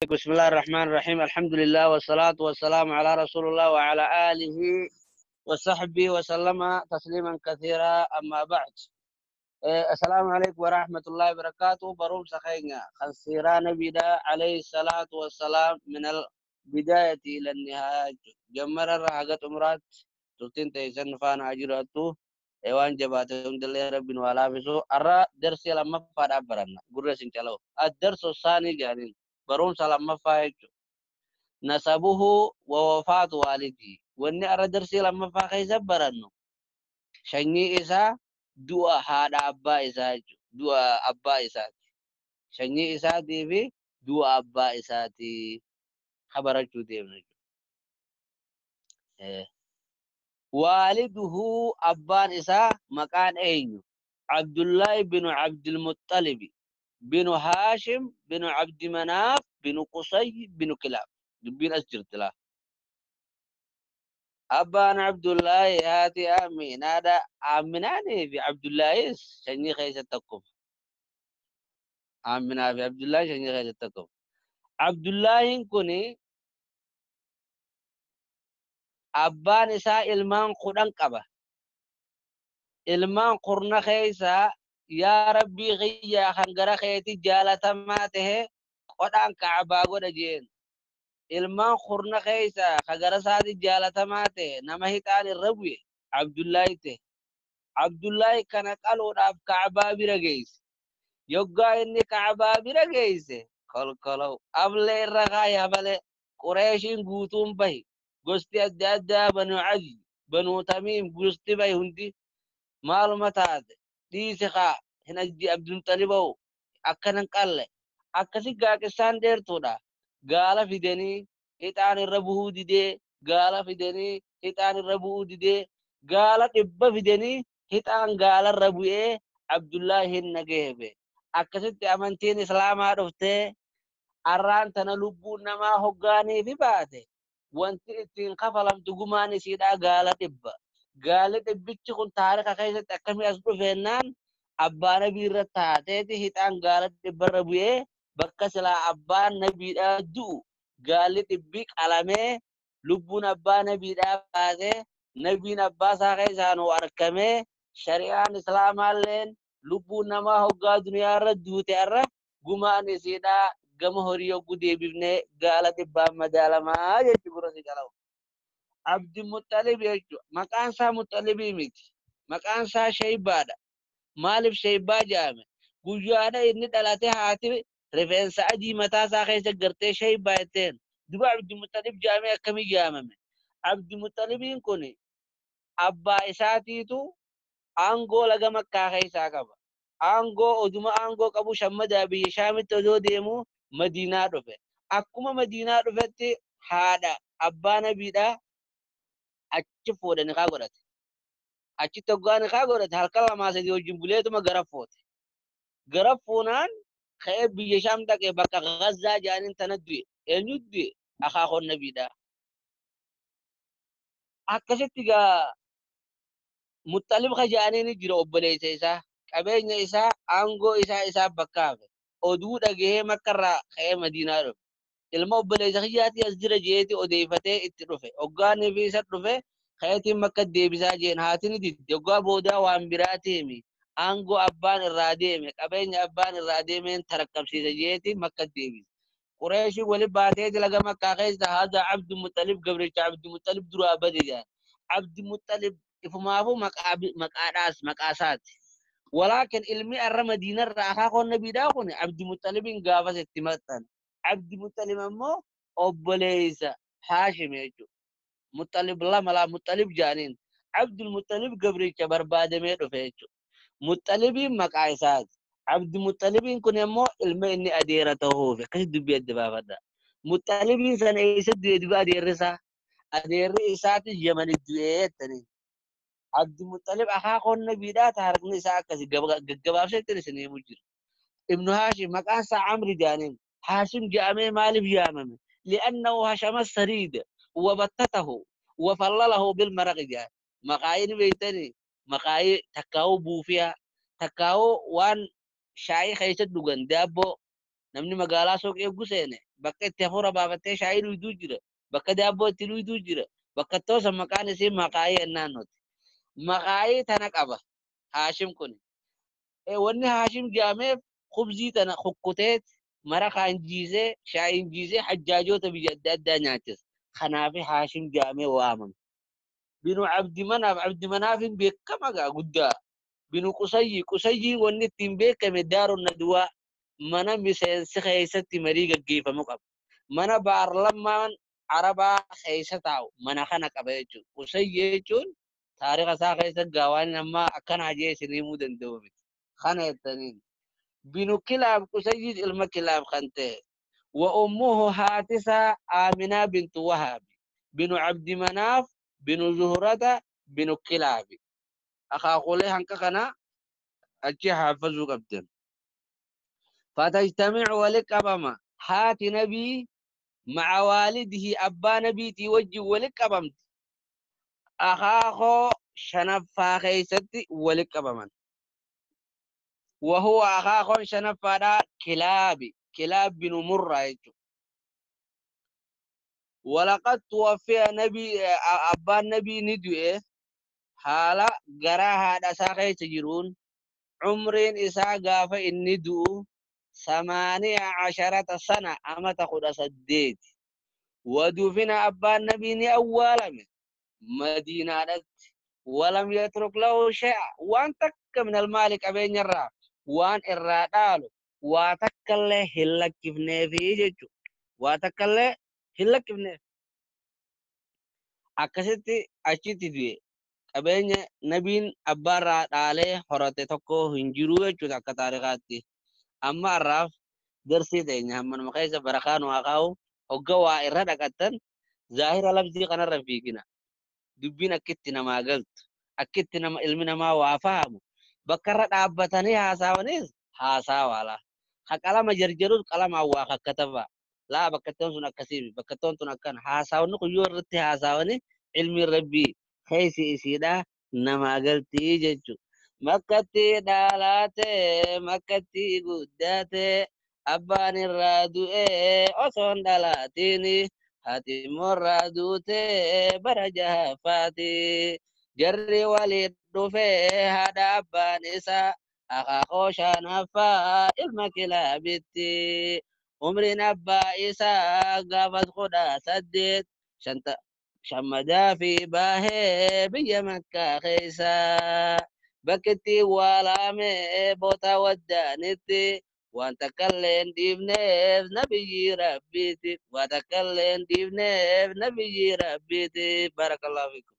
بسم الله الرحمن الرحيم. الحمد لله والصلاة والسلام على رسول الله وعلى آله وصحبه وسلم تسليما كثيرا. أما بعد، السلام عليكم ورحمة الله وبركاته. بروم سخينا خسيران بدا عليه الصلاة والسلام من البداية إلى النهاية. جمر الرهقة أمرات تلتين تيسن فانا أجراتو ايوان جباتهم دلي رب ولا بسو أرى درسي لما فاد أبرنا قرر سنجلو الدرس الثاني جانين بروم سلام فايج نسبه ووفاة والده واني أرى درسي لما فاقي زبرنو شني إسا دعا هذا أبا إسا دعا أبا إسا شني إسا دي في دعا أبا إسا دي خبرت دي والده أبان إسا مكان أين عبد الله بن عبد المطلب بن هاشم بن عبد مناف بن قصي بن كلاب بن أسجرت له أبان عبد الله هاتي آمين هذا آمناني في عبد الله شني خيس التقف آمنا في عبد الله شني خيس التقف عبد الله كوني أبان إسا إلمان قران قبه ilmaan qurna keeysa yaa rabbii kiyya kan gara keeti jaalatamaa tahe qodhaan kacbaa godha jeen ilmaan qurna keeysa ka gara saati jaalatamaa tahe nama hixaan irra bu'e abdullaahi tahe abdullaahi kana qaluudhaaf kacbaa bira geeyse yoggaa inni kacbaa bira geeyse kolkolow ablee irra kaaya bale qureeshiin guutuun bahi gosti adda addaa banu cadi banu tamiim gosti bahi hundi معلومات هذا دي سخاء هنا جي عبد المطلب أكنن قال أكسي باكستان دير تودا قال في دني إتان الربو دي قال في دني إتان الربو دي قال إبا في دني إتان قال الربو عبد الله النجيب أكسي تأمنتين إسلام عرفته أران تنلبو نما هقاني في باته وانت اتين قفلم تقماني سيدا قال إبا قالت بيتش كن تاريخ كيسة أكمل أسبوع فينان أبان بيرة تاتي هتان قالت بربويه بكسلا أبان نبيرة دو قالت بيك علامة لبون أبان نبيرة باتي نبين أباس كيسانو أركمه شريعة إسلام اللين لبون نما هقا دنيا ردو تيرا قمان سيدا قمهوريو قدي ببني قالت بام مدالما يجب رسي قالوا عبد المطلب يجو مكان سا مطلبي ميت مكان سا شيبادا مالف شيبا جامع بوجانا إني دلاتي هاتي رفين سعدي متى سا خيسا قرتي شيبايتين دبا عبد المطلب جامع كمي جامع عبد المطلب ينكوني أبا إساتيتو أنغو لغا مكا خيسا كبا أنغو أدوما أنغو كبو شمدا بي شامي تدو ديمو مدينة رفي أكما مدينة رفتي هذا أبا نبيدا achi fuudhani kaa godhate achi toggaani kaa godhate halkan lamaa sadii wajjin buleetuma gara foote gara fuunaan ka'ee biyya shaam dhaqee bakka gazzaa jedhaniin tana du'e eenyu du'e akaakon nabiidha akkasitti gaa muxalib ka jedhaniini jira obboleessa isaa qabeenya isaa aangoo isaa bakka hafe oduu dhagahee makkarraa ka'ee madiinaa dhufe ilma obboleessa kiyyaati as jira jeeti odeeffatee itti dhufe hoggaanii fi isa dhufe kayyatiin makka deebisaa jeen haatini didde hoggaa boodaa waan biraa teemi aangoo abbaan irraa deeme qabeenya abbaan irraa deemeen tarakkabsiisa jeeti makka deebise qureeshii wali baateeti laga makkaa keessa haadha abdu muxalib gabricha abdu muxalib duraa bade jaan abdu muxalib ifumaafu maqaadhaas maqaasaati ولكن علمي الرا مدينة راها كون نبي دا كون عبد المطلب غافا ستمتن عبد المطلب مو أبليس هاشم يجو مطلب الله ملا مطلب جانين عبد المطلب قبري كبر بعد ما يدفعه مطلب مقايسات عبد المطلب كون مو علمي إني أديرته هو في كيد بيد بافدا مطلب سنة يسد يدبا أديرسا أديرسات اليمن الدويتني عبد المطلب أخاك النبي دا تاركني ساكس جباب سيترسني مجر ابن هاشم مكان سا عمرو جانين هاشم جامع مالف جامع لأنه هشم السريد وبتته وفلله بالمرق جان مقاين بيتني مقاي تكاو بوفيا تكاو وان شاي خيشت دوغن دابو namni magaalaa suuq eeggu seene bakka itti hafuura baafattee shaayii dhuyduu jira bakka daabboo itti dhuyduu jira bakka toosa maqaan isii maqaayii ennaan nuti maqaayii tana qaba haashim kun wanni haashim jaameef khubzii tana kukkuteet mara kaanjiisee shaayiin jiisee hajjaajoota biyya adda addaa nyaachis kanaafi haashim jaamee waamame binu abdi manaafin beekama gaa guddaa binu qusayyi wanni ittiin beekame daarun nadwaa mana miseensi keessatti marii gaggeeffamu qaba mana baarlamaan arabaa keessa taa'u mana kana qaba jechuudha qusayyi jechuun taariika isaa keessa gaawaan amma akkana ajee isinii himuu danda'u miti kana jettaniin binu kilaab qusayyi ilma kilaab kan ta'e وأمه هاتسة آمنة بنت وهب بن عبد مناف بن زهرة بن كلاب أخا قولي هنك كنا أجي حافظوا قبدن فتجتمع ولك أبما هات نبي مع والده أبا نبي توجه ولك أبمت أخاخو شنفا خيستي ولك أبمن وهو أخاخو شنفا كلاب بن مرة يجو ولقد توفي نبي أبا النبي ندوئه حالا قراها دساقي تجرون عمرين إساء قافة الندو 18 سنة أما تقول أصديت ودفن أبا النبي أولا من مدينة ولم يترك له شيء وان تك من المالك أبين الرا وان الرادالو واتك الله هلك كفنه في جيجو واتك الله هلك كفنه akkasitti achitti du'e qabeenya nabiin abbaarraa dhaalee horate tokko hin jiru jechuudha akka taarikaatti amma har'aaf darsii teenya hammanuma keessa barakaa nu haa kaa'u hogga waa irra dhaqattan zaahira labsii kanarra fiigina dubbiin akkitti namaa galtu akkitti nama ilmi namaa waa fahamu bakka irra dhaabbatanii haasawanis haasawaala ha qalama jarjarus qalamaan waa kakkataba laa bakkattoon sun akkasii bakkattoon tun akkan haasawni kuyyoo irratti haasawani ilmi rabbii keeysi isiidha namaa galtii jechu makkatti dhaalaate makkatti guddaate abbaan irraa du'ee osoon dhalaatini hati morraa duute bara jahaffaati jarri waliin dhufee haadha abbaan isaa akaakoo shanaffaa ilma kilaabitti umriin abbaa isaa gaafas 18 shanta shammadaa fi baahee biyya makkaa keessa bakkitti waalaamee boota waddaanitti waan takkallee hin dhiifneef nabiyyi rabbiiti waan takkallee hin dhiifneef nabiyyi rabbiiti barakallahu fikum